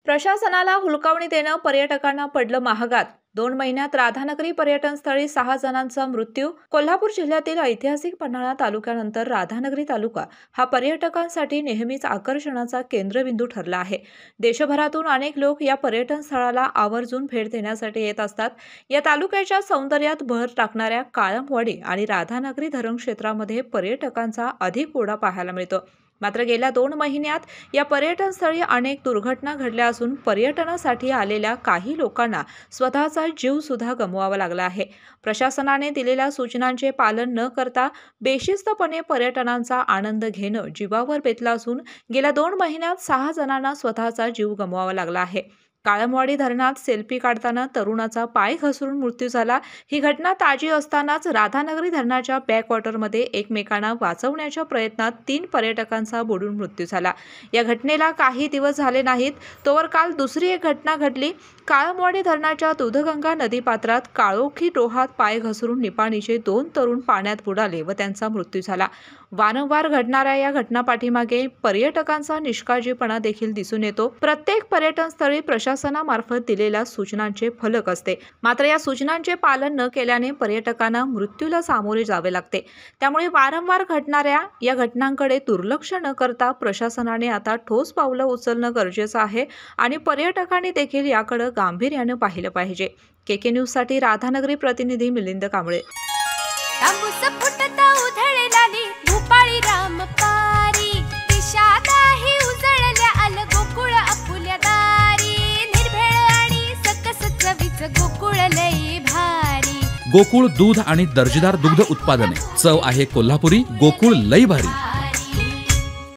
प्रशासनाला हुलकावणी देणं पर्यटकांना पडलं महागात। 2 महिन्यात राधानगरी पर्यटन स्थळी 6 जणांचा मृत्यू। कोल्हापूर जिल्ह्यातील ऐतिहासिक पन्हाळा तालुक्यानंतर राधानगरी तालुका हा पर्यटकांसाठी नेहमीच आकर्षणाचा केंद्रबिंदू ठरला आहे। देशभरातून अनेक लोक या पर्यटन स्थळाला आवर्जून भेट देण्यासाठी येत असतात। या तालुक्याच्या सौंदर्यात भर टाकणाऱ्या काळमवाडी आणि राधानगरी धरण क्षेत्रामध्ये पर्यटकांचा अधिक ओढा पाहायला मिळतो। मात्र गेल्या 2 महिन्यात या पर्यटन स्थळी अनेक दुर्घटना घडल्या असून पर्यटनासाठी आलेल्या काही लोकांना स्वतःचा जीव सुद्धा गमवावा लागला आहे। प्रशासनाने दिलेल्या सूचनांचे पालन न करता बेशिस्तपणे पर्यटनाचा आनंद घेणं जीवावर बेतलं असून गेल्या 2 महिन्यात 6 जणांना स्वतःचा जीव गमवावा लागला आहे। काळमवाडी धरणात सेल्फी काढताना तरुणाचा पाय घसरून मृत्यू झाला। ही घटना ताजी असतानाच राधानगरी धरणाच्या बॅकवॉटरमध्ये एकमेकांना वाचवण्याच्या प्रयत्नात 3 पर्यटकांचा बुडून मृत्यू झाला। या घटनेला काही दिवस झाले नाहीत तोवर काल दुसरी एक घटना घडली। काळमवाडी धरणाच्या दूधगंगा नदीपात्रात काळोखी डोहात पाय घसरून निपाणीचे 2 तरुण पाण्यात बुडाले व त्यांचा मृत्यू झाला। वारंवार घडणाऱ्या या घटनापाठीमागे पर्यटकांचा निष्काळजीपणा देखील दिसून येतो। प्रत्येक पर्यटन स्थळी प्रशासनामार्फत दिलेल्या सूचनांचे फलक असते, मात्र या सूचनांचे पालन न केल्याने पर्यटकांना मृत्यूला सामोरे जावे लागते। त्यामुळे वारंवार घडणाऱ्या या घटनांकडे दुर्लक्ष न करता प्रशासनाने आता ठोस पावलं उचलणं गरजेचं आहे आणि पर्यटकांनी देखील याकडे गांभीर्याने पाहिलं पाहिजे। केके न्यूज साठी राधानगरी प्रतिनिधी मिलिंद कांबळे। भूपाळी रामपारी दिशादाही उजळल्या आल गोकुळ आपुल्या दारी निर्भेळ आणि सकस चवीच गोकुळ लई भारी। गोकुळ दूध आणि दर्जेदार दुग्ध उत्पादने, चव आहे कोल्हापुरी, गोकुळ लई भारी।